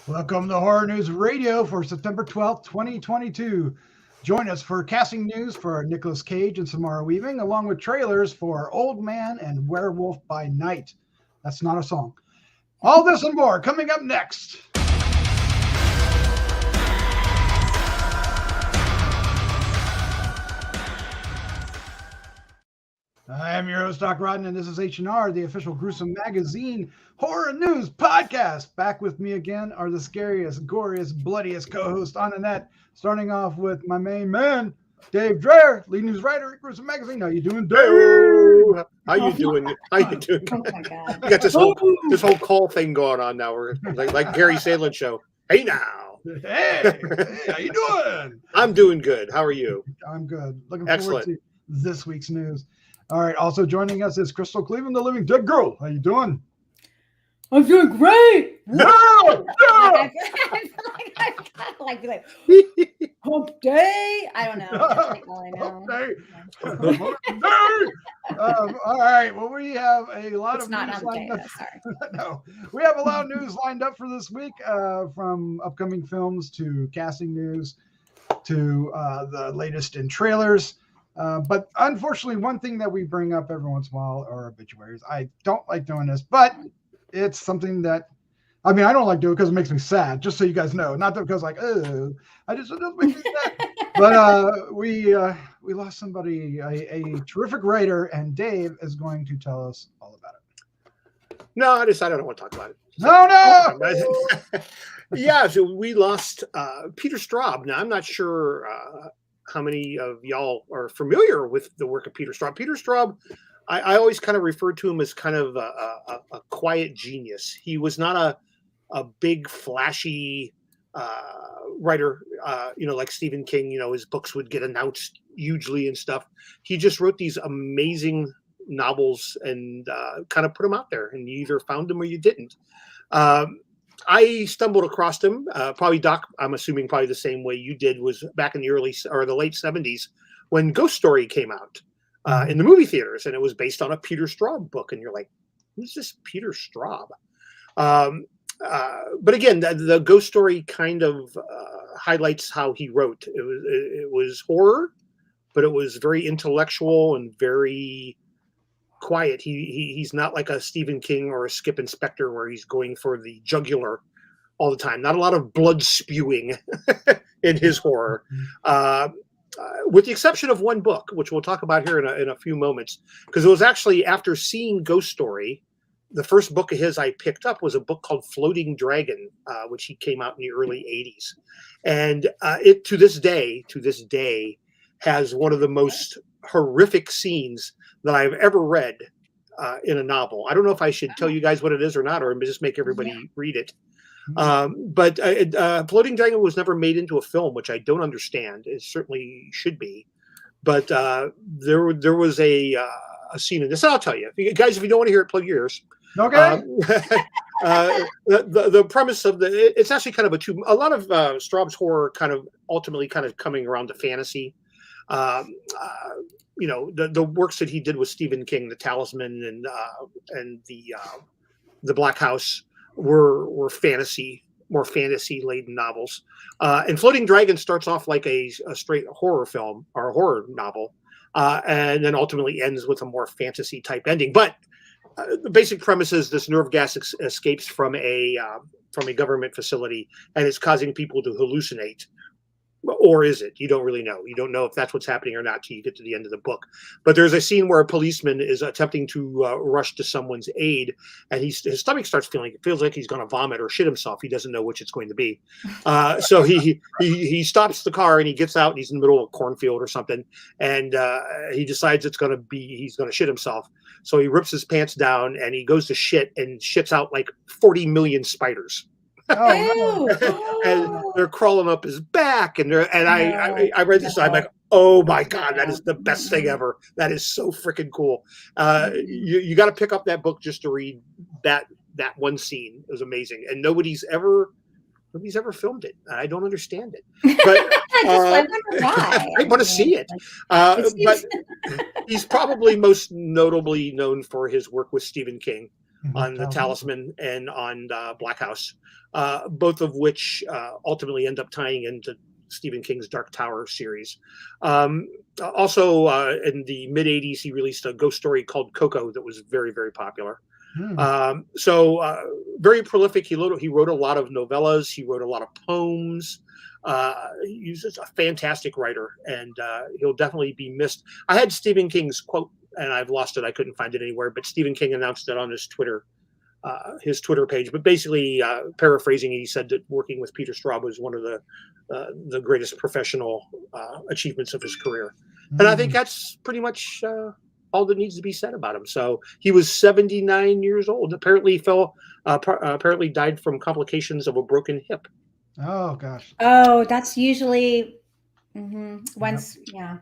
Welcome to Horror News Radio for September 12th, 2022. Join us for casting news for Nicolas Cage and Samara Weaving, along with trailers for Old Man and Werewolf by Night. That's not a song. All this and more coming up next. I am your host, Doc Rodden, and this is H&R, the official Gruesome Magazine horror news podcast. Back with me again are the scariest, goriest, bloodiest co-hosts on the net, starting off with my main man, Dave Dreher, lead news writer at Gruesome Magazine. How you doing, Dave? How you doing? How you doing? Oh my God. You got this whole call thing going on now. We're like Gary Sandlin show. Hey now. Hey, how you doing? I'm doing good. How are you? I'm good. Looking Excellent. forward to this week's news. All right. Also joining us is Crystal Cleveland, the living dead girl. How you doing? I'm doing great. No! I feel like be like hump day. I don't know. That's all I know. All right. Well, we have a lot It's of not news hump day. lined up. Sorry. No, we have a lot of news lined up for this week, from upcoming films to casting news to the latest in trailers. But unfortunately, one thing that we bring up every once in a while are obituaries. I don't like doing this, but it's something that, I mean, I don't like doing it because it makes me sad, just so you guys know. Not because like, oh, it doesn't make me sad. But we lost somebody, a terrific writer, and Dave is going to tell us all about it. No, I don't want to talk about it. No. Yeah, so we lost Peter Straub. Now, I'm not sure how many of y'all are familiar with the work of Peter Straub. Peter Straub, I always kind of referred to him as kind of a quiet genius. He was not a big, flashy writer, like Stephen King. His books would get announced hugely and stuff. He just wrote these amazing novels and kind of put them out there, and you either found them or you didn't. I stumbled across him, probably Doc, I'm assuming probably the same way you did, was back in the late 70s when Ghost Story came out in the movie theaters, and it was based on a Peter Straub book. And you're like, who's this Peter Straub? But again, the Ghost Story kind of highlights how he wrote. It was horror, but it was very intellectual and very quiet. He's not like a Stephen King or a Skip Inspector where he's going for the jugular all the time. Not a lot of blood spewing in his horror, with the exception of one book, which we'll talk about here in a few moments, because it was actually after seeing Ghost Story, the first book of his I picked up was a book called Floating Dragon, which he came out in the early 80s. And it to this day has one of the most horrific scenes that I've ever read in a novel. I don't know if I should tell you guys what it is or not, or just make everybody read it. But Floating Dragon was never made into a film, which I don't understand. It certainly should be. But there was a scene in this. And I'll tell you, if you don't want to hear it, plug your ears. Okay. The premise of it's actually kind of a lot of Straub's horror kind of ultimately kind of coming around to fantasy. The works that he did with Stephen King, The Talisman and the Black House were more fantasy laden novels. And Floating Dragon starts off like a straight horror film or a horror novel, and then ultimately ends with a more fantasy type ending. But the basic premise is this nerve gas escapes from a government facility and it's causing people to hallucinate. Or is it? You don't really know. You don't know if that's what's happening or not till you get to the end of the book. But there's a scene where a policeman is attempting to rush to someone's aid, and his stomach starts feels like he's going to vomit or shit himself. He doesn't know which it's going to be. So he stops the car and he gets out and he's in the middle of a cornfield or something, and he decides he's going to shit himself. So he rips his pants down and he goes to shit and shits out like 40 million spiders. And they're crawling up his back, I read this. I'm like, oh my God, that is the best thing ever. That is so freaking cool. You got to pick up that book just to read that one scene. It was amazing, and nobody's ever filmed it. I don't understand it, but I wonder why. I want to see it. But he's probably most notably known for his work with Stephen King. on The Talisman and on Black House, both of which ultimately end up tying into Stephen King's Dark Tower series. Also, in the mid 80s, he released a ghost story called Coco that was very, very popular. Very prolific. He wrote a lot of novellas. He wrote a lot of poems. He's just a fantastic writer, and he'll definitely be missed. I had Stephen King's quote, and I've lost it. I couldn't find it anywhere, but Stephen King announced it on his Twitter page. But basically, paraphrasing, he said that working with Peter Straub was one of the greatest professional achievements of his career. And I think that's pretty much all that needs to be said about him. So he was 79 years old. Apparently apparently died from complications of a broken hip. Oh gosh. Oh, that's usually once. Yeah.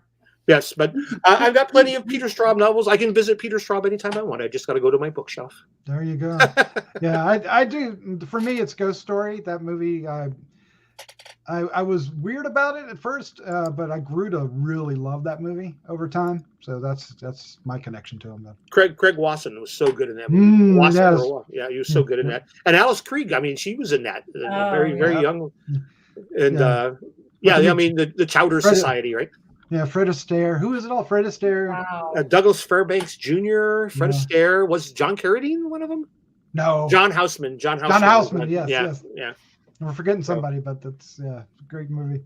Yes, but I've got plenty of Peter Straub novels. I can visit Peter Straub anytime I want. I just got to go to my bookshelf. There you go. Yeah, I do. For me, it's Ghost Story. That movie, I was weird about it at first, but I grew to really love that movie over time. So that's my connection to him. Then. Craig Wasson was so good in that movie. Yes. Yeah, he was so good in that. And Alice Krige, I mean, she was in that. Very young. And I mean, the Chowder Society, right? Yeah, Fred Astaire. Who is it all? Fred Astaire. Wow. Douglas Fairbanks Jr., Fred Astaire. Was John Carradine one of them? No. John Houseman. John Houseman, yes. Yeah. We're forgetting somebody, but that's a great movie.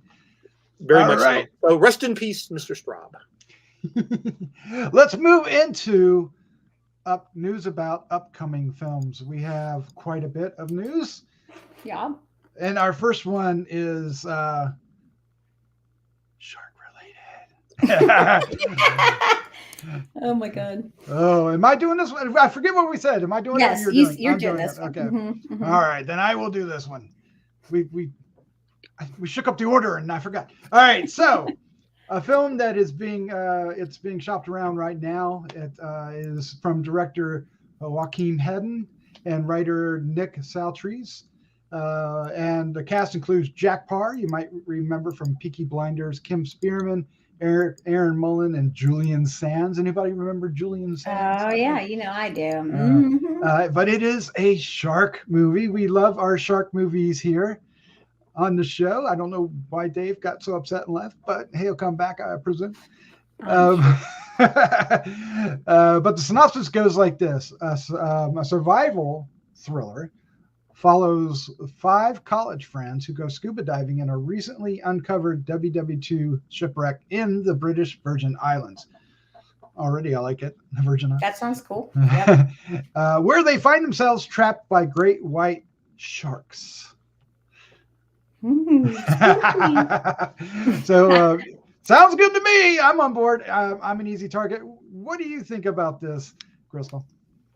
Very much right. So rest in peace, Mr. Straub. Let's move into news about upcoming films. We have quite a bit of news. Yeah. And our first one is shark related. Oh my God. Oh, am I doing this one? I forget what we said. Am I doing it? Yes, you're doing this one. Okay. All right, then I will do this one. We shook up the order and I forgot. All right, so a film that is being shopped around right now. It is from director Joachim Hedden and writer Nick Saltrese. And the cast includes Jack Parr, you might remember from Peaky Blinders, Kim Spearman, Aaron Mullen, and Julian Sands. Anybody remember Julian Sands? Oh yeah, I do. But it is a shark movie. We love our shark movies here on the show. I don't know why Dave got so upset and left, but he'll come back, I presume. But the synopsis goes like this. A survival thriller follows 5 college friends who go scuba diving in a recently uncovered WW2 shipwreck in the British Virgin Islands. Already, I like it. The Virgin Islands. That sounds cool. Yep. Where they find themselves trapped by great white sharks. So, sounds good to me. I'm on board. I'm an easy target. What do you think about this, Crystal?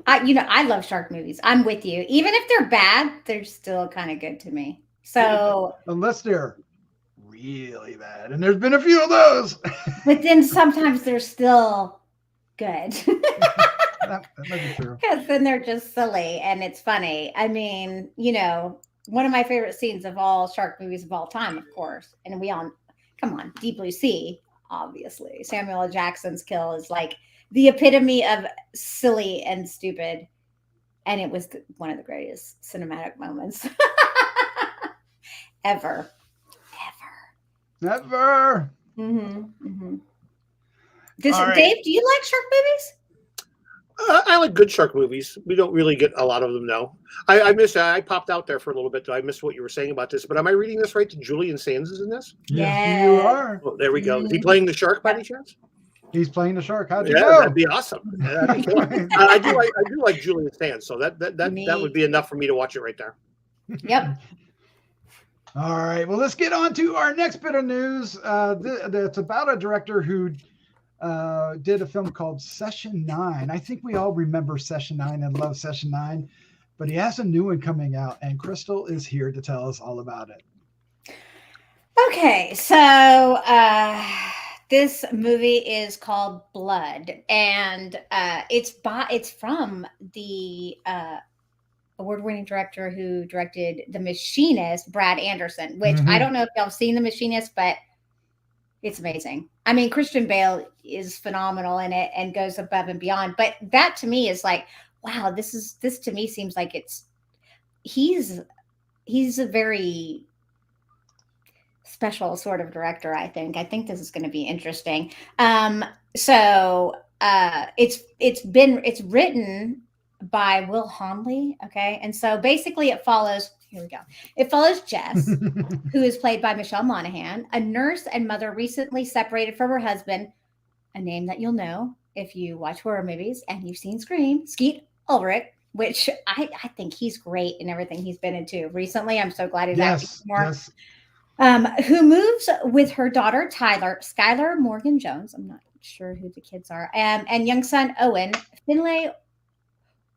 I love shark movies. I'm with you. Even if they're bad, they're still kind of good to me. So unless they're really bad, and there's been a few of those. But then sometimes they're still good. That might be true. Because then they're just silly and it's funny. I mean, one of my favorite scenes of all shark movies of all time, of course. And come on, Deep Blue Sea, obviously. Samuel L. Jackson's kill is like the epitome of silly and stupid. And it was one of the greatest cinematic moments ever. Never. Dave, do you like shark movies? I like good shark movies. We don't really get a lot of them now. I popped out there for a little bit. I missed what you were saying about this, but am I reading this right? Julian Sands is in this? Yes, you are. Oh, there we go. Is he playing the shark by any chance? He's playing the shark. How'd you know? That'd be awesome. That'd be I do like Julian Sands, so that would be enough for me to watch it right there. Yep. All right. Well, let's get on to our next bit of news. It's about a director who did a film called Session 9. I think we all remember Session 9 and love Session 9, but he has a new one coming out, and Crystal is here to tell us all about it. Okay, so this movie is called Blood, and it's from the award-winning director who directed The Machinist, Brad Anderson, which I don't know if y'all have seen The Machinist, but it's amazing. I mean, Christian Bale is phenomenal in it and goes above and beyond. But that to me is like, wow, this to me seems like he's a very special sort of director. I think this is going to be interesting. So it's written by Will Honley. Okay, and so basically it follows. Here we go. It follows Jess, who is played by Michelle Monaghan, a nurse and mother recently separated from her husband, a name that you'll know if you watch horror movies and you've seen Scream, Skeet Ulrich, which I think he's great in everything he's been into recently. I'm so glad he's acting more. Yes. Who moves with her daughter, Skylar Morgan Jones. I'm not sure who the kids are. And young son, Owen. Finlay,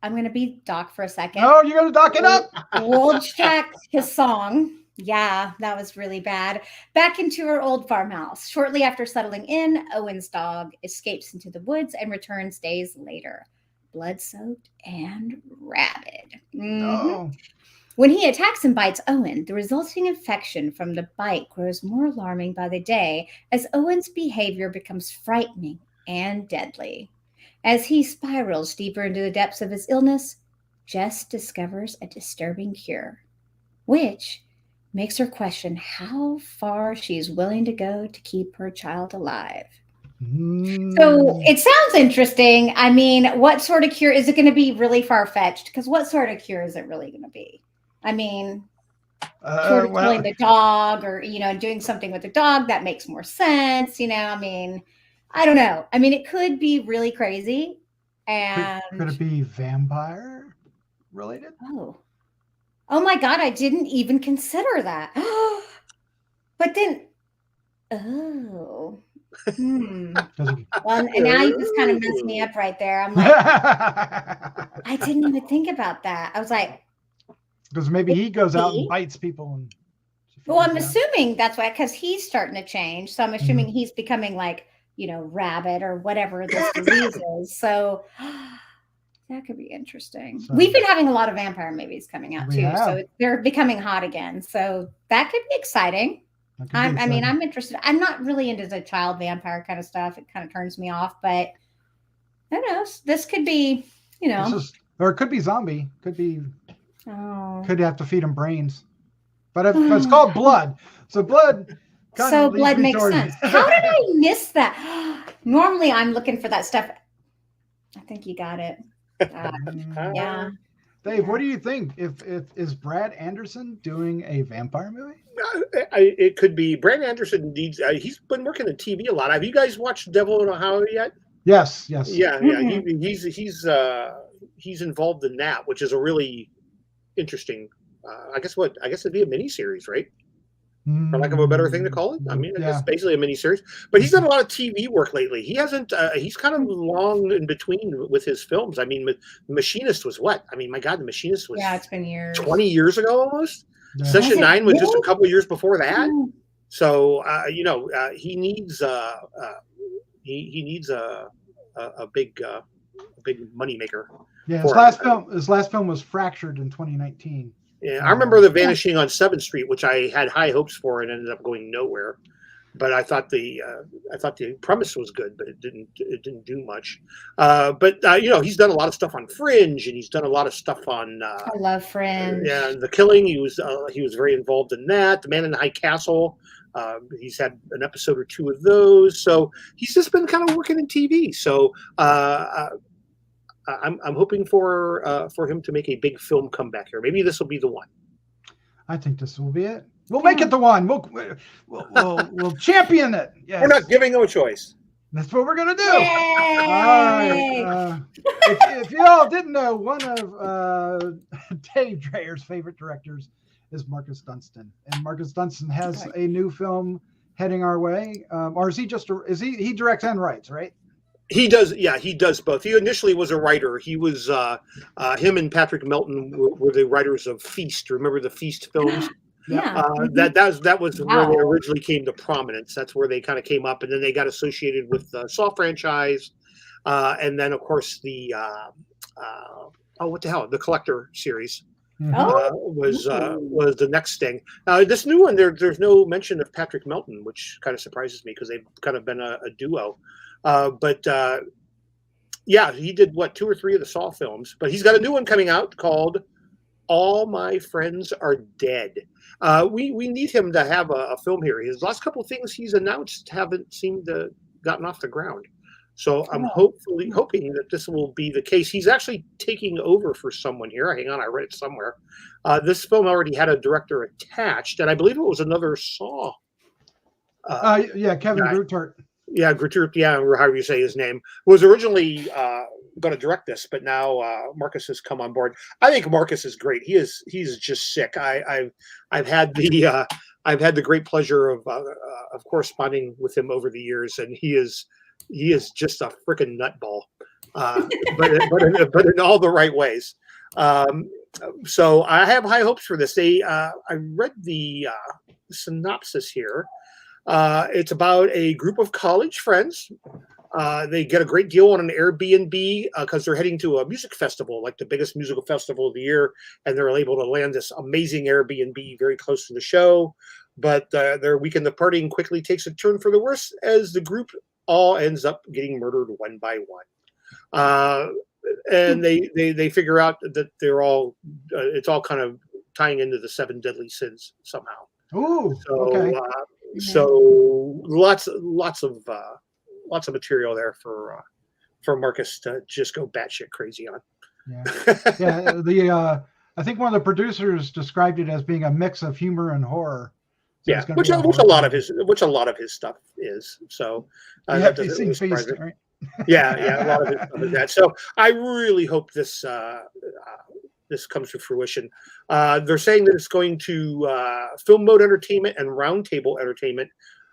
I'm going to be Doc for a second. Oh, you're going to dock it up? Wojciech his song. Yeah, that was really bad. Back into her old farmhouse. Shortly after settling in, Owen's dog escapes into the woods and returns days later, blood-soaked and rabid. No. When he attacks and bites Owen, the resulting infection from the bite grows more alarming by the day as Owen's behavior becomes frightening and deadly. As he spirals deeper into the depths of his illness, Jess discovers a disturbing cure, which makes her question how far she's willing to go to keep her child alive. So it sounds interesting. I mean, what sort of cure? Is it going to be really far-fetched? Because what sort of cure is it really going to be? I mean, sort of killing the dog or, doing something with the dog, that makes more sense. I mean, I don't know. I mean, it could be really crazy. And could it be vampire related? Oh my God, I didn't even consider that. But then, Well, and now you just kind of messed me up right there. I'm like, I didn't even think about that. I was like, because maybe he goes out and bites people. Well, I'm assuming that's why, because he's starting to change. So I'm assuming he's becoming like, rabid or whatever this disease is. So that could be interesting. We've been having a lot of vampire movies coming out too. So they're becoming hot again. So that could be exciting. I mean, I'm interested. I'm not really into the child vampire kind of stuff. It kind of turns me off, but who knows? This could be, or it could be zombie. Could be. Could have to feed him brains, but it's called Blood. So Blood. So Blood makes sense. How did I miss that? Normally, I'm looking for that stuff. I think you got it. Yeah. Dave, what do you think? If is Brad Anderson doing a vampire movie? It could be. Brad Anderson needs. He's been working in TV a lot. Have you guys watched Devil in Ohio yet? Yes. Yeah. He's involved in that, which is a really interesting. I guess it'd be a miniseries, right? For lack of a better thing to call it. I mean, it's basically a miniseries. But he's done a lot of TV work lately. He hasn't. He's kind of long in between with his films. I mean, Machinist was what? I mean, my God, The Machinist was. Yeah, it's been years. 20 years ago almost. Yeah. Session 9 was just a couple of years before that. So he needs he needs a big moneymaker. Yeah, his last film was Fractured in 2019. Yeah, I remember The Vanishing on 7th Street, which I had high hopes for and ended up going nowhere. But I thought the premise was good, but it didn't do much. But he's done a lot of stuff on Fringe, and he's done a lot of stuff on. I love Fringe. Yeah, The Killing. He was very involved in that. The Man in the High Castle. He's had an episode or two of those. So he's just been kind of working in TV. So I'm hoping for him to make a big film comeback here. Maybe this will be the one. I think this will be it. We'll make it the one. We'll champion it. Yes. We're not giving him a choice. That's what we're gonna do. Yay! All right. If you all didn't know, one of Dave Drayer's favorite directors is Marcus Dunstan, and Marcus Dunstan has a new film heading our way. Or is he he directs and writes, right? He does. Yeah, he does both. He initially was a writer. He was him and Patrick Melton were the writers of Feast. Remember the Feast films? Yeah. That was where they originally came to prominence. That's where they kind of came up, and then they got associated with the Saw franchise, and then of course the what the hell, the Collector series was the next thing. This new one, there's no mention of Patrick Melton, which kind of surprises me because they've kind of been a duo. But Yeah, he did what 2 or 3 of the Saw films, but he's got a new one coming out called All My Friends Are Dead. We need him to have a film here. His last couple of things he's announced haven't seemed to gotten off the ground. So I'm hoping that this will be the case. He's actually taking over for someone here. Hang on, I read it somewhere. This film already had a director attached, and I believe it was another Saw. Kevin Grutert. Yeah, Grutert, or however you say his name, was originally going to direct this, but now Marcus has come on board. I think Marcus is great. He's just sick. I've had the great pleasure of corresponding with him over the years, and he is just a freaking nutball, but in all the right ways. So I have high hopes for this. I read the synopsis here. It's about a group of college friends. They get a great deal on an Airbnb because they're heading to a music festival, like the biggest musical festival of the year, and they're able to land this amazing Airbnb very close to the show. But their weekend of partying quickly takes a turn for the worse as the group all ends up getting murdered one by one. And they figure out that they're all it's all kind of tying into the 7 deadly sins somehow. Ooh, so okay. So lots of material there for Marcus to just go batshit crazy on. Yeah. I think one of the producers described it as being a mix of humor and horror. So which a lot of his stuff is. So have to see face, right? Yeah, a lot of it is that. So I really hope this comes to fruition. They're saying that it's going to Film Mode Entertainment and Roundtable Entertainment.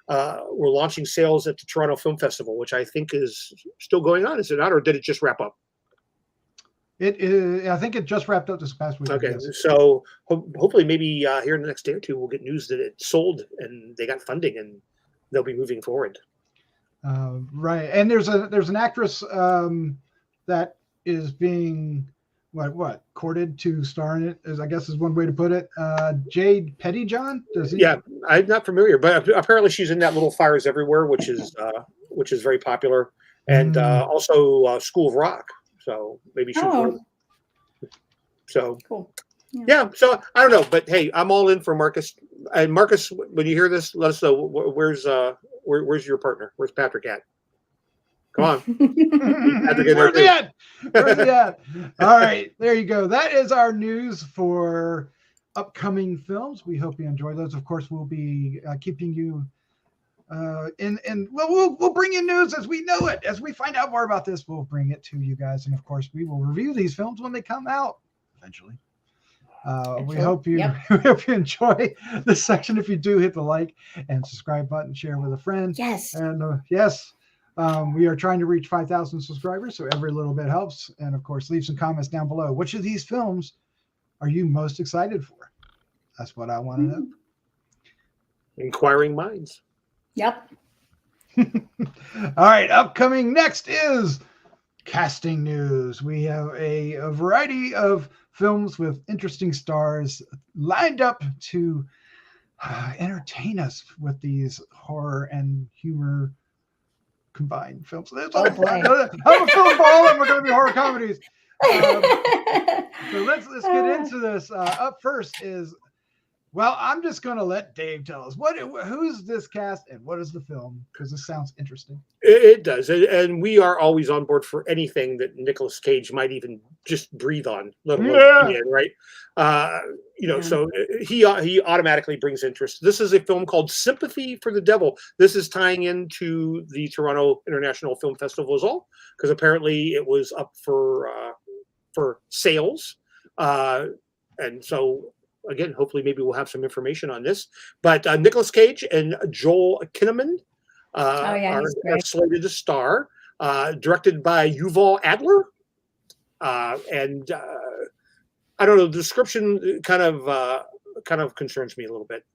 We're launching sales at the Toronto Film Festival, which I think is still going on. Is it not, or did it just wrap up? I think it just wrapped up this past week. Okay, so hopefully maybe here in the next day or two we'll get news that it sold and they got funding and they'll be moving forward. Right, and there's an actress that is being courted to star in it, I guess is one way to put it. Jade Pettyjohn. Yeah, I'm not familiar, but apparently she's in that Little Fires Everywhere, which is very popular, and also School of Rock. So maybe she'll. So cool. Yeah. So I don't know, but hey, I'm all in for Marcus. And Marcus, when you hear this, let us know where's your partner? Where's Patrick at? Come on. Where's he at? All right, there you go. That is our news for upcoming films. We hope you enjoy those. Of course, we'll be keeping you we'll bring you news as we know it. As we find out more about this, we'll bring it to you guys. And of course, we will review these films when they come out eventually. We hope you enjoy this section. If you do, hit the like and subscribe button, share with a friend. Yes. And we are trying to reach 5,000 subscribers, so every little bit helps. And of course, leave some comments down below. Which of these films are you most excited for? That's what I want to know. Inquiring minds. Yep. All right. Upcoming next is casting news. We have a variety of films with interesting stars lined up to entertain us with these horror and humor combined films. I'm a film ball, and we're going to be horror comedies. So let's get into this. Up first is. Well, I'm just going to let Dave tell us who's this cast and what is the film, because this sounds interesting. It does, and we are always on board for anything that Nicolas Cage might even just breathe on, let alone be in, right? So he automatically brings interest. This is a film called Sympathy for the Devil. This is tying into the Toronto International Film Festival as well, because apparently it was up for sales, and so. Again, hopefully, maybe we'll have some information on this. But Nicolas Cage and Joel Kinnaman are slated to star. Directed by Yuval Adler, and I don't know. The description kind of concerns me a little bit.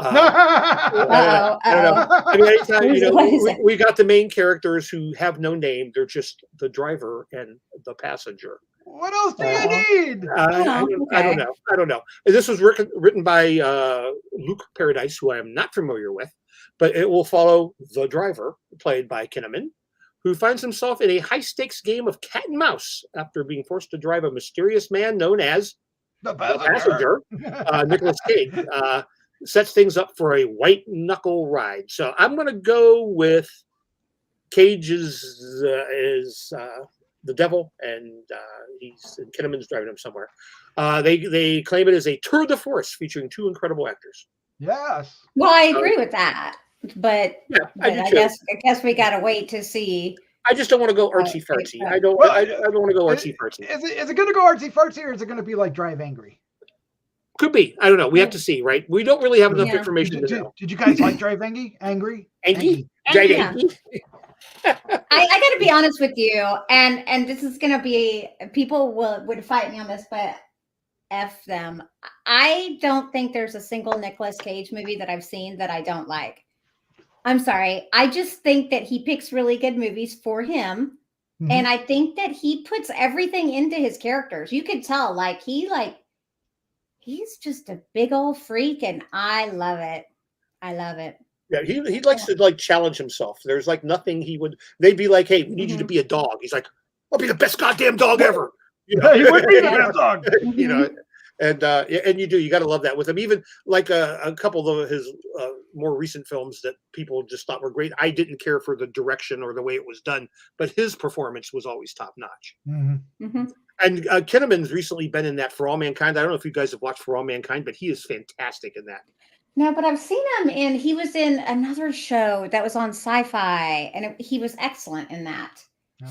I don't know. I mean, anytime we got the main characters who have no name; they're just the driver and the passenger. What else do you need? I don't know. This was written by Luke Paradise, who I am not familiar with, but it will follow the driver, played by Kinnaman, who finds himself in a high-stakes game of cat and mouse after being forced to drive a mysterious man known as The the passenger, Nicolas Cage, sets things up for a white-knuckle ride. So I'm going to go with Cage is the devil, and Kinnaman's driving him somewhere. They claim it is a tour de force featuring two incredible actors. Yes. Well, I agree with that, but Yeah, I guess we gotta wait to see. I just don't want to go artsy fartsy. I don't want to go artsy fartsy. Is it going to go artsy fartsy, or is it going to be like Drive Angry? Could be. I don't know. We have to see, right? We don't really have enough information to know. Did you guys like Drive Angry? Angry? Drive Angry? I got to be honest with you, and this is going to be, people would fight me on this, but F them. I don't think there's a single Nicolas Cage movie that I've seen that I don't like. I'm sorry. I just think that he picks really good movies for him. Mm-hmm. And I think that he puts everything into his characters. You could tell, he's just a big old freak, and I love it. I love it. Yeah, he likes to challenge himself. There's nothing he would. They'd be like, "Hey, we need you to be a dog." He's like, "I'll be the best goddamn dog ever." You know, he would be the best dog. You know, and you got to love that with him. Even a couple of his more recent films that people just thought were great. I didn't care for the direction or the way it was done, but his performance was always top notch. Mm-hmm. Mm-hmm. And Kinnaman's recently been in that For All Mankind. I don't know if you guys have watched For All Mankind, but he is fantastic in that. No, but I've seen him, and he was in another show that was on Sci-Fi, and he was excellent in that. Yep.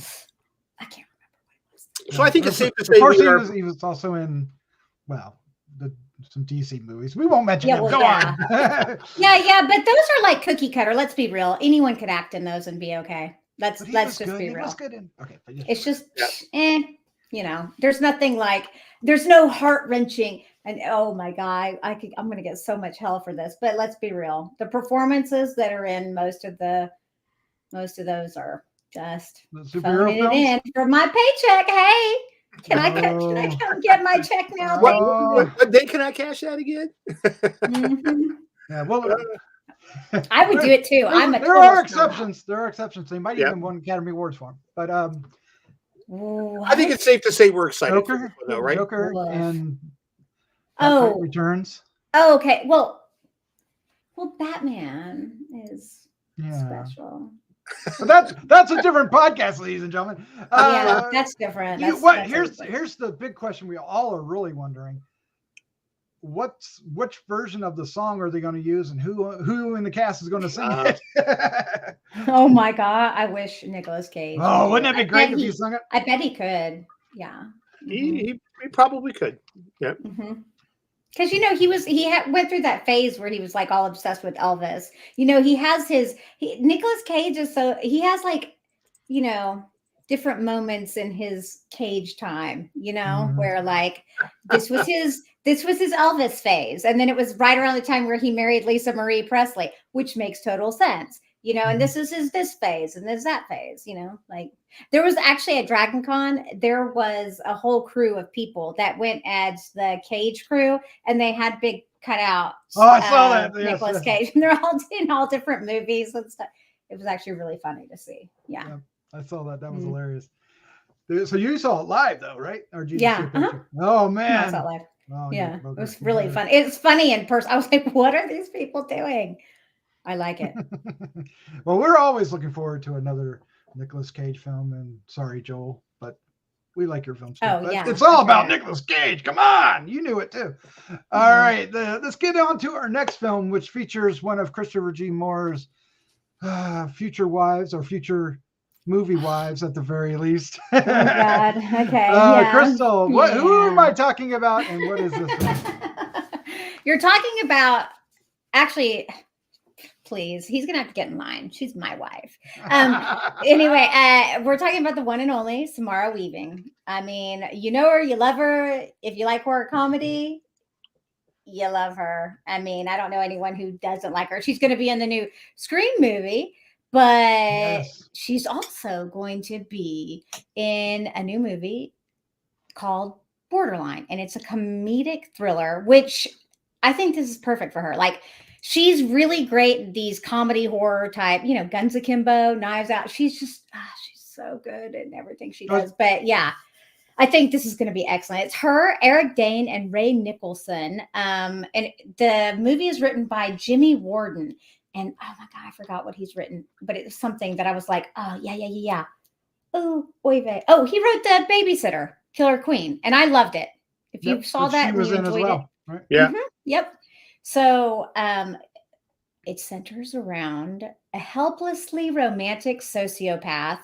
I can't remember what it was. So I think it's safe to say he was also in, some DC movies. We won't mention them. Go on. Yeah, but those are like cookie cutter. Let's be real. Anyone could act in those and be okay. Let's just be real. It's just, there's nothing there's no heart-wrenching. And oh my God, I'm going to get so much hell for this, but let's be real. The performances that are in most of those are just phoning it in for my paycheck. Hey, can I come get my check now? What day can I cash that again? Mm-hmm. Yeah, well, I would do it too. There are exceptions. There are exceptions. They might even win Academy Awards for them. But I think it's safe to say we're excited. Joker, though, right? Joker and Returns. Oh, okay. Well, Batman is special. But that's a different podcast, ladies and gentlemen. That's different. Here's the big question we all are really wondering: which version of the song are they going to use, and who in the cast is going to sing it? Oh my God! I wish Nicolas Cage. Oh, wouldn't that be great if he sung it? I bet he could. Yeah, he probably could. Yeah. Mm-hmm. Because he went through that phase where he was all obsessed with Elvis. He has Nicolas Cage is he has different moments in his Cage time. Where this was his Elvis phase, and then it was right around the time where he married Lisa Marie Presley, which makes total sense. And this is this phase, and there's that phase. There was actually at Dragon Con, there was a whole crew of people that went as the Cage crew, and they had big cutouts. Oh, I saw that. Nicolas Cage, and they're all in all different movies and stuff. It was actually really funny to see. Yeah, I saw that. That was hilarious. So you saw it live, though, right? Or did you see a picture? Oh man, I saw it live. Oh, yeah, it was really fun. It's funny in person. I was like, what are these people doing? I like it. Well, we're always looking forward to another Nicolas Cage film, and sorry, Joel, but we like your films too. Oh, yeah. It's all about Nicolas Cage. Come on, you knew it too. All right, let's get on to our next film, which features one of Christopher G. Moore's future wives, or future movie wives at the very least. Oh God. Okay. Crystal, who am I talking about, and what is this film? You're talking about, actually, please, he's gonna have to get in line. She's my wife. Anyway, we're talking about the one and only Samara Weaving. I mean, you know her, you love her. If you like horror comedy, you love her. I mean, I don't know anyone who doesn't like her. She's going to be in the new Scream movie, but she's also going to be in a new movie called Borderline, and it's a comedic thriller, which I think this is perfect for her. she's really great in these comedy horror type, Guns Akimbo, Knives Out. She's just, she's so good in everything she does. But yeah, I think this is going to be excellent. It's her, Eric Dane, and Ray Nicholson. And the movie is written by Jimmy Warden. And oh my God, I forgot what he's written, but it's something that I was like, oh, yeah. Oh, oy vey. Oh, he wrote The Babysitter, Killer Queen. And I loved it. If you saw that, she was and you in enjoyed as well, it. right? Yeah. Yep. So it centers around a helplessly romantic sociopath,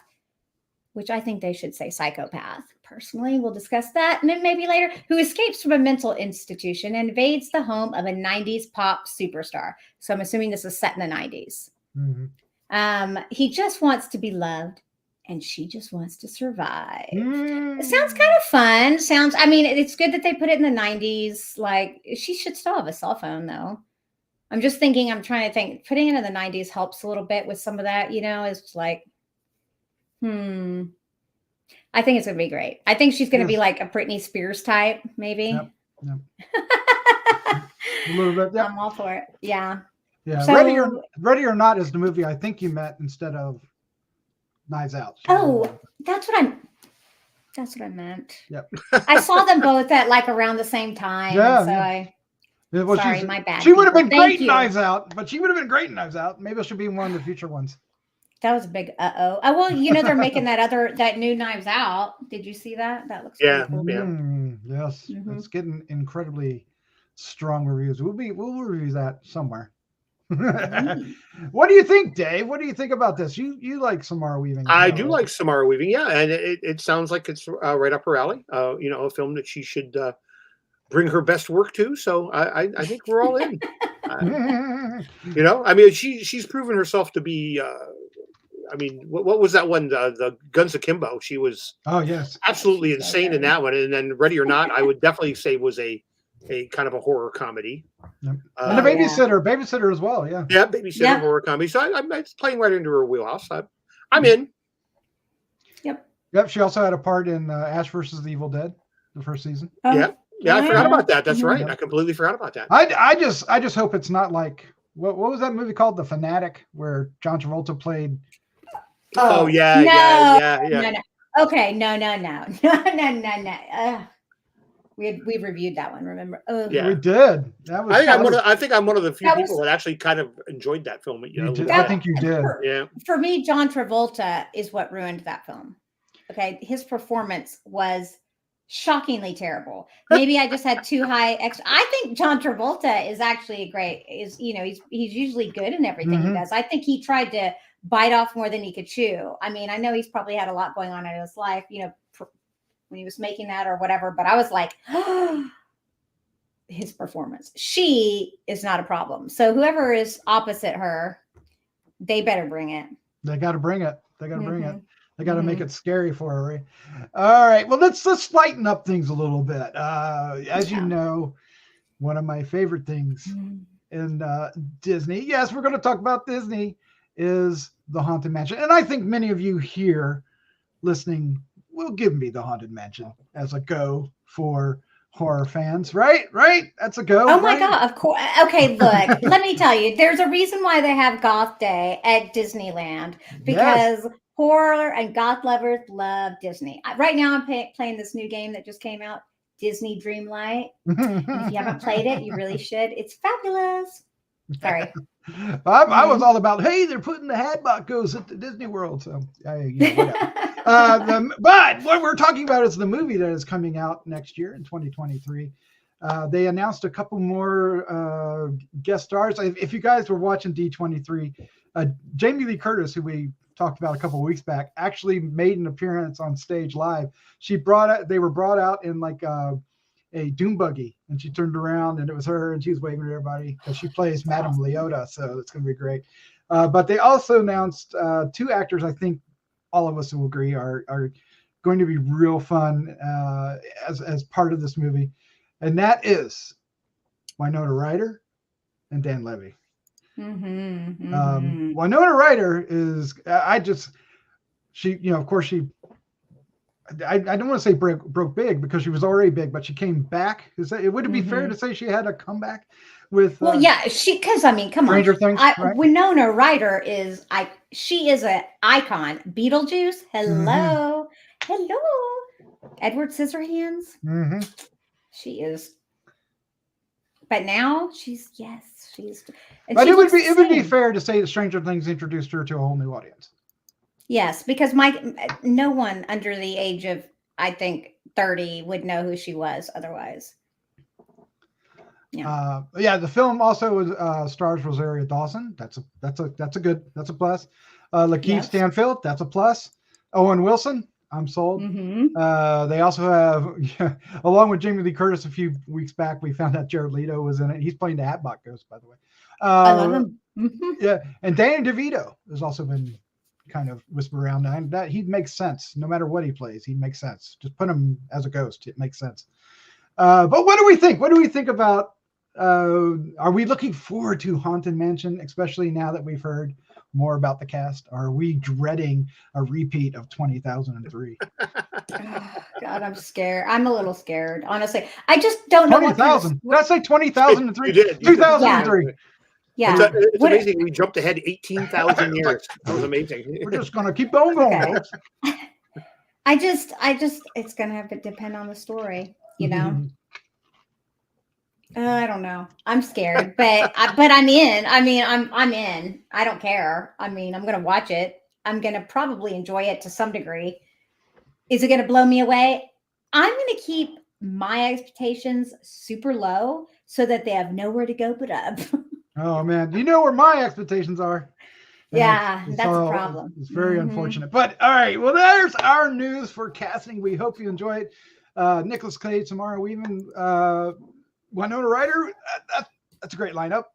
which I think they should say psychopath. Personally, we'll discuss that, and then maybe later, who escapes from a mental institution and invades the home of a 90s pop superstar. So I'm assuming this is set in the 90s. Mm-hmm. He just wants to be loved, and she just wants to survive. It sounds kind of fun. It's good that they put it in the 90s. Like, she should still have a cell phone, though. I'm trying to think. Putting it in the 90s helps a little bit with some of that, it's like, I think it's going to be great. I think she's going to be like a Britney Spears type, maybe. Yep. A little bit. Yep. I'm all for it. Yeah. Yeah. So, Ready or Not is the movie I think you meant instead of Knives Out. That's what I meant. Yep. I saw them both at like around the same time. Yeah. Sorry, my bad. She would have been great in Knives Out, but she would have been great in Knives Out. Maybe she'll be in one of the future ones. That was a big uh-oh. Oh, well, they're making that new Knives Out. Did you see that? That looks really cool. Yes. Mm-hmm. It's getting incredibly strong reviews. We'll review that somewhere. What do you think, Dave? What do you think about this? You like Samara Weaving? I do like Samara Weaving, yeah, and it sounds like it's right up her alley. A film that she should bring her best work to. So I think we're all in. She's proven herself to be. What was that one? The Guns Akimbo. She was absolutely insane in that one. And then Ready or Not, I would definitely say was a kind of a horror comedy. Yep. And the babysitter as well. Yeah. Yeah, babysitter horror comedy. So it's playing right into her wheelhouse. I'm in. Yep. She also had a part in Ash versus the Evil Dead, the first season. Yeah, I forgot about that. That's right. I completely forgot about that. I just hope it's not like what was that movie called, The Fanatic, where John Travolta played. Oh yeah. No. Okay, no. We reviewed that one. Remember? We did. That was. I think I'm one of the few people that actually kind of enjoyed that film. I think you did. For me, John Travolta is what ruined that film. Okay, his performance was shockingly terrible. Maybe I just had too high. I think John Travolta is actually he's usually good in everything he does. I think he tried to bite off more than he could chew. I know he's probably had a lot going on in his life, when he was making that or whatever, but I was like, his performance. She is not a problem. So whoever is opposite her, they better bring it. They got to bring it. They got to make it scary for her. Right? All right. Well, let's lighten up things a little bit. As you know, one of my favorite things in Disney, yes, we're going to talk about Disney, is the Haunted Mansion. And I think many of you here listening will give me the Haunted Mansion as a go for horror fans, right? That's a go. Oh my God, of course. Okay, look, let me tell you, there's a reason why they have Goth Day at Disneyland, because horror and goth lovers love Disney. Right now I'm playing this new game that just came out, Disney Dreamlight. If you haven't played it, you really should. It's fabulous. Sorry. I was all about, hey, they're putting the Hadbot at the Disney World. So, whatever. But what we're talking about is the movie that is coming out next year in 2023. They announced a couple more guest stars. If you guys were watching D23, Jamie Lee Curtis, who we talked about a couple of weeks back, actually made an appearance on stage live. They were brought out in like a doom buggy, and she turned around and it was her, and she was waving at everybody because she plays Madame Leota, so it's going to be great. But they also announced two actors I think all of us will agree are going to be real fun as part of this movie, and that is Winona Ryder and Dan Levy. Winona Ryder is I don't want to say broke big because she was already big, but she came back. Would it be fair to say she had a comeback? with Well, yeah, because I mean, come on, Stranger Things, right? Winona Ryder she is an icon. Beetlejuice, hello, Edward Scissorhands, Mm-hmm. she is. But now she's and But she it would looks the be same. fair to say that Stranger Things introduced her to a whole new audience. Yes, because no one under the age of, I think, 30 would know who she was otherwise. Yeah. The film also stars Rosario Dawson. That's a plus. Lakeith Stanfield. That's a plus. Owen Wilson. I'm sold. Mm-hmm. They also have, along with Jamie Lee Curtis, a few weeks back, we found out Jared Leto was in it. He's playing the Hatbot Ghost, by the way. I love him. Mm-hmm. Yeah, and Danny DeVito has also been kind of whispered around, and that he makes sense. No matter what he plays, he makes sense. Just put him as a ghost; it makes sense. But what do we think? What do we think about? Are we looking forward to Haunted Mansion, especially now that we've heard more about the cast? Or are we dreading a repeat of 20,003? God, I'm scared. I'm a little scared, honestly. I just don't know 20,000. That's like 20,003. You did. 2003. Yeah. It's amazing. We jumped ahead 18,000 years. That was amazing. We're just going to keep going, folks. I just, it's going to have to depend on the story, you know? I don't know. I'm scared, but I'm in. I mean, I'm in. I don't care. I mean, I'm going to watch it. I'm going to probably enjoy it to some degree. Is it going to blow me away? I'm going to keep my expectations super low so that they have nowhere to go but up. Oh man, you know where my expectations are. Yeah, that's a problem. It's very unfortunate. But all right, well, there's our news for casting. We hope you enjoyed. Nicolas Cage tomorrow. We even Winona Ryder. That's a great lineup.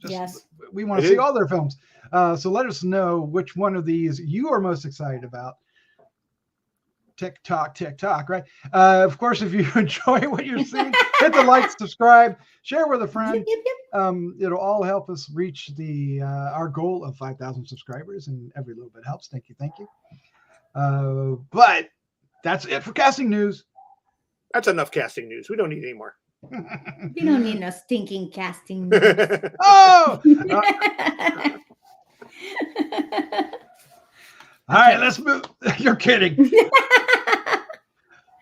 Yes, we want to see all their films. So let us know which one of these you are most excited about. TikTok, right? Of course, if you enjoy what you're seeing, hit the like, subscribe, share with a friend. It'll all help us reach our goal of 5,000 subscribers, and every little bit helps. Thank you. But that's it for casting news. That's enough casting news. We don't need any more. You don't need no stinking casting news. Oh! All right, let's move. You're kidding.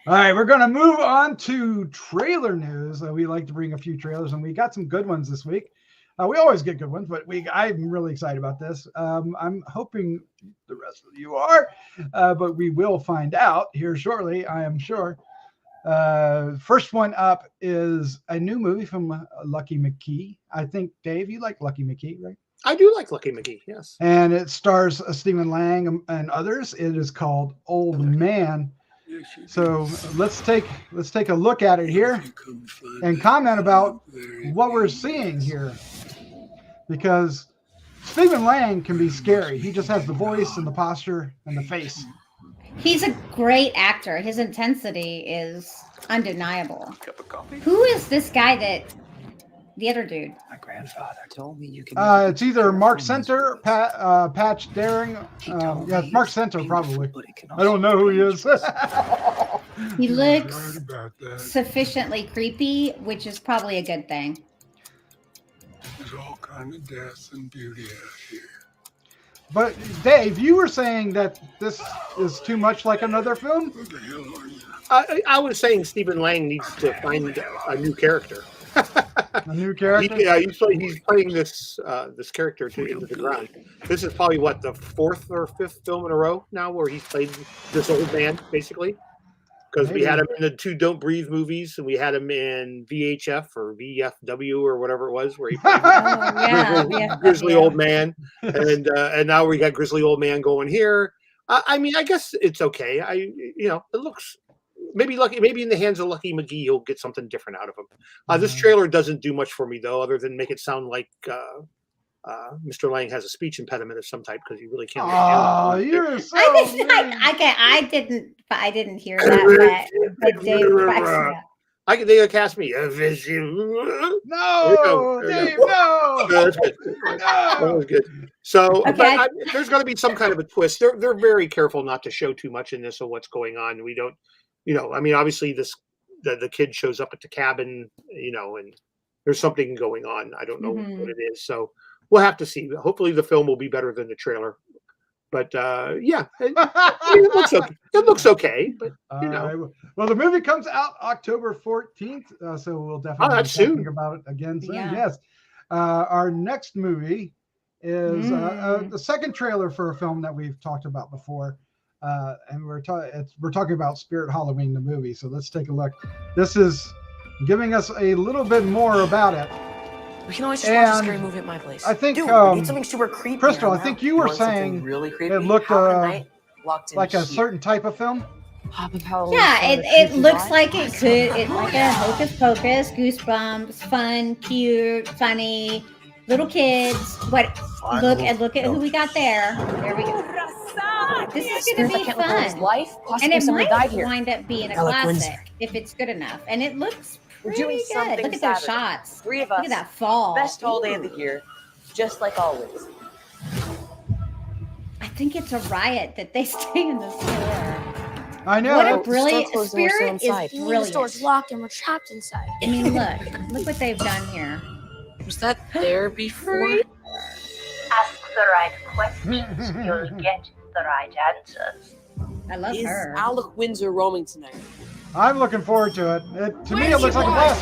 All right, we're going to move on to trailer news. We like to bring a few trailers, and we got some good ones this week. We always get good ones, but I'm really excited about this. I'm hoping the rest of you are, but we will find out here shortly, I am sure. First one up is a new movie from Lucky McKee. I think, Dave, you like Lucky McKee, right? I do like Lucky McKee, yes. And it stars Stephen Lang and others. It is called Old Man. So let's take a look at it here and comment about what we're seeing here, because Stephen Lang can be scary. He just has the voice and the posture and the face. He's a great actor. His intensity is undeniable. Who is this guy the other dude? My grandfather told me you can. It's either Mark Center, Patch Daring. It's Mark Center probably. I don't know who he is. He looks sufficiently creepy, which is probably a good thing. There's all kind of death and beauty out here. But Dave, you were saying that this is too much like another film. Who the hell are you? I was saying Stephen Lang needs to find a new character. A new character? He's playing this character into the ground. This is probably the fourth or fifth film in a row now where he's played this old man, basically. Because we had him in the 2 Don't Breathe movies, and we had him in VHF or VFW or whatever it was, where he played grizzly old man, and now we got grizzly old man going here. I mean, I guess it's okay. It looks maybe in the hands of Lucky McGee, he'll get something different out of him. This trailer doesn't do much for me though, other than make it sound like Mr. Lang has a speech impediment of some type, because he really can't. Oh, you're so. I didn't hear that. But Dave, they cast me. No, Dave, no. That's good. That was good. So, but there's going to be some kind of a twist. They're very careful not to show too much in this of what's going on. We don't, I mean, obviously the kid shows up at the cabin, and there's something going on. I don't know Mhm. what it is. So we'll have to see. Hopefully the film will be better than the trailer. But yeah, it looks okay. It looks okay, but you All know, right. Well, the movie comes out October 14th, so we'll definitely be that's talking soon. about it again soon. Yeah. Yes. Our next movie is the second trailer for a film that we've talked about before, and we're talking about Spirit Halloween, the movie. So let's take a look. This is giving us a little bit more about it. We can always just watch a And scary movie at my place. I think, Dude, we need something super creepy. Crystal, and I think loud. you were want something saying really creepy. it looked How about a night locked in like a here? certain type of film. Pop of Halloween Yeah, fun with it creepy looks vibe. like it could. It's like a hocus pocus, goosebumps, fun, cute, funny, little kids. What? Look at who we got there. There we go. This is going to be Can't look over his fun, life. and Possibly it somebody died might here. wind up being a Alec classic Windsor. if it's good enough. And it looks We're pretty doing good. something Look at those Saturday. shots. 3 of Look us. at that fall. Best holiday of Ooh. the year, just like always. I think it's a riot that they stay in the store. I know. What a that's- brilliant store closed and we're still Spirit inside. is The brilliant. store's locked and we're trapped inside. I mean, look what they've done here. Was that there before? Ask the right questions, you'll get the right answers. I love Is her. Alec Windsor roaming tonight? I'm looking forward to it. To me, it looks like a blast.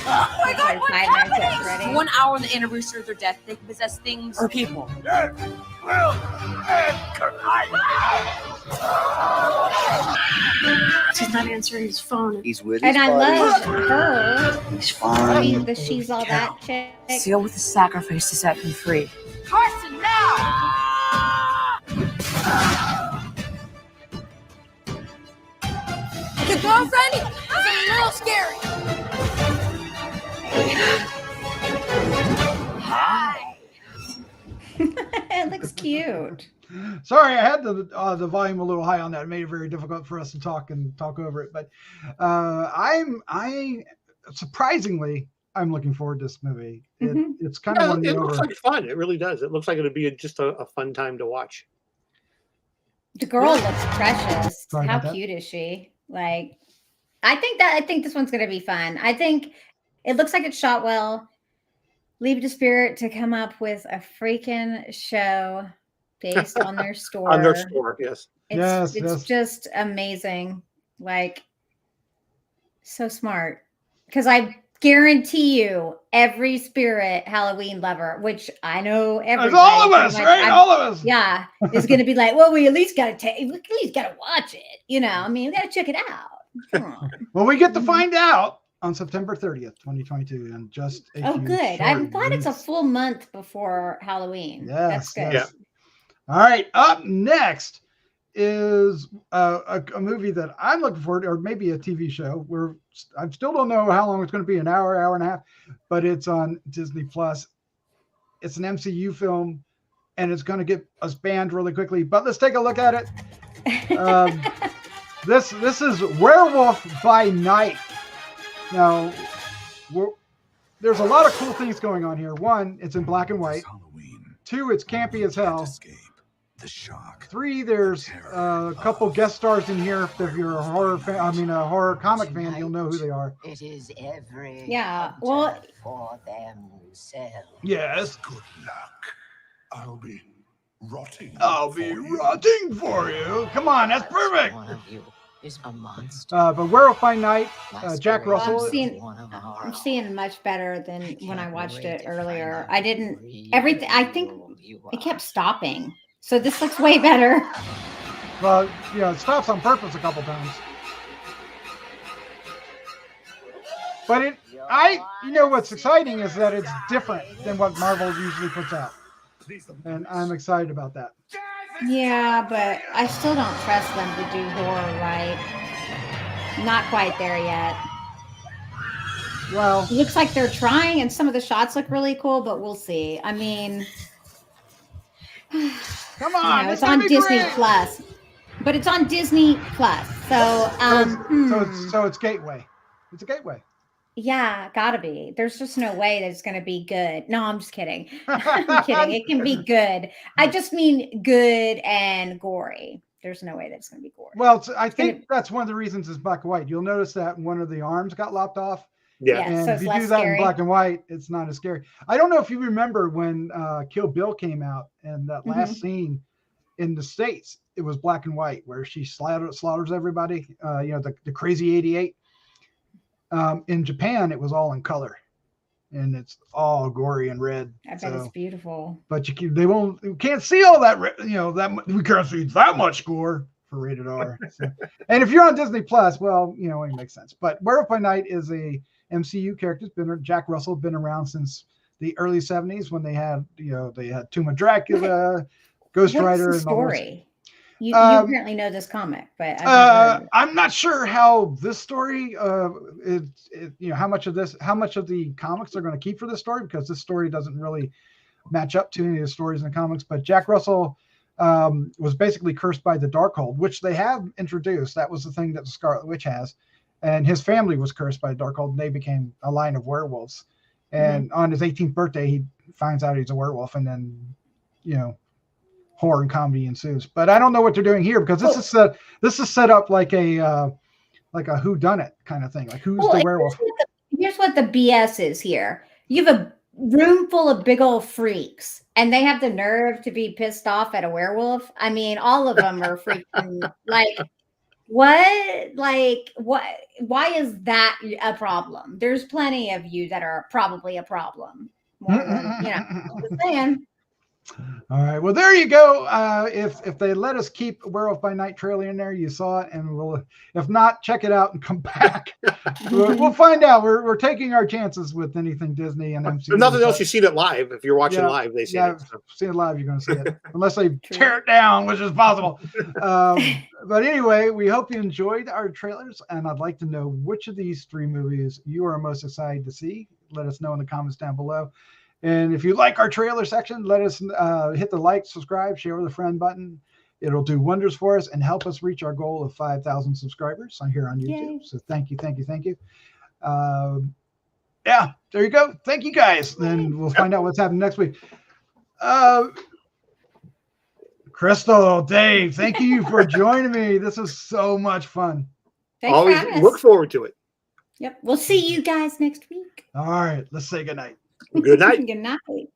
Like 5 minutes at Freddy. 1 hour on the anniversary of their death, they can possess things. Or people? He's not answering his phone. He's with And his I buddies. love her. He's fine. The she's all that chick. Seal with a sacrifice to set him free. Carson, now! Your girlfriend is a little scary. It looks cute. Sorry, I had the volume a little high on that. It made it very difficult for us to talk over it. But I surprisingly, I'm looking forward to this movie. It's kind of it looks like fun. It really does. It looks like it'll be just a fun time to watch. The girl looks precious. Sorry How about that. cute is she? Like, I think this one's gonna be fun. I think it looks like it's shot well. Leave it to Spirit to come up with a freaking show based on their store. On their store, yes. It's just amazing. Like, so smart. Because I guarantee you, every Spirit Halloween lover, which I know everybody, It's all of us, pretty much, right? All of us. yeah, is going to be like, well, we at least got to watch it. You know, I mean, we got to check it out. Come on. Well, we get to find out on September 30th, 2022, and just a Oh, few good. I'm short glad it's a weeks. full month before Halloween. Yes, That's good. yes. All right. Up next is a movie that I'm looking forward to, or maybe a TV show. I still don't know how long it's going to be, an hour and a half, but it's on Disney Plus. It's an MCU film, and it's going to get us banned really quickly. But let's take a look at it. This is Werewolf by Night. Now, there's a lot of cool things going on here. One, it's in black and white. Halloween. 2, it's campy as hell. Escape the shock. 3, there's a couple guest stars in here. If you're a horror fan, a horror comic fan, you'll know who they are. It is every Yeah, well- hunter for themselves. Yes. Good luck. I'll be rotting. I'll be rotting for you. Come on, that's perfect. One of you is a monster. But Werewolf by Night, Jack Russell. I'm seeing much better than when I watched it earlier. I think it kept stopping. So this looks way better. Well, it stops on purpose a couple times. But what's exciting is that it's different than what Marvel usually puts out. And I'm excited about that. Yeah, but I still don't trust them to do horror right. Not quite there yet. Well, It looks like they're trying, and some of the shots look really cool, but we'll see. I mean, come on, it's on Disney Plus, but it's on Disney Plus. So, so it's Gateway. It's a gateway. yeah, gotta be. There's just no way that it's gonna be good. No, I'm just kidding. I'm kidding. It can be good. I just mean good and gory. There's no way that's going to be gory. Well, I think that's one of the reasons it's black and white. You'll notice that one of the arms got lopped off. Yeah. And so if it's you less do that scary. in black and white, it's not as scary. I don't know if you remember when Kill Bill came out and that last scene in the States, it was black and white where she slaughters everybody, the crazy 88. In Japan, it was all in color and it's all gory and red. I bet it's beautiful. But you can't see all that, that we can't see that much gore for rated R. So. And if you're on Disney Plus, well, it makes sense. But Werewolf by Night is a MCU character. Jack Russell been around since the early 70s when they had Tomb of Dracula, Ghost Rider, What's the and all those. story? You apparently know this comic, but I'm not sure how this story, how much of the comics are going to keep for this story, because this story doesn't really match up to any of the stories in the comics. But Jack Russell was basically cursed by the Darkhold, which they have introduced. That was the thing that the Scarlet Witch has, and his family was cursed by Darkhold, and they became a line of werewolves. And on his 18th birthday, he finds out he's a werewolf, and then horror and comedy ensues. But I don't know what they're doing here, because this is set up like a whodunit kind of thing. Like, who's the werewolf? Here's what the BS is here. You have a room full of big old freaks, and they have the nerve to be pissed off at a werewolf. I mean, all of them are freaking like, what? Like, what? Why is that a problem? There's plenty of you that are probably a problem. More than, just saying. All right. Well, there you go. If they let us keep Werewolf by Night trailer in there, you saw it, and we'll. If not, check it out and come back. We'll find out. We're taking our chances with anything Disney and MCU. If nothing else, you've seen it live. If you're watching live, they see it. So. See it live, you're going to see it, unless they tear it down, which is possible. But anyway, we hope you enjoyed our trailers, and I'd like to know which of these 3 movies you are most excited to see. Let us know in the comments down below. And if you like our trailer section, let us hit the like, subscribe, share with a friend button. It'll do wonders for us and help us reach our goal of 5,000 subscribers here on YouTube. Yay. So thank you. Yeah, there you go. Thank you, guys. Then we'll find out what's happening next week. Crystal, Dave, thank you for joining me. This was so much fun. Thanks. Always look forward to it. Yep. We'll see you guys next week. All right. Let's say goodnight. Good night. Good night.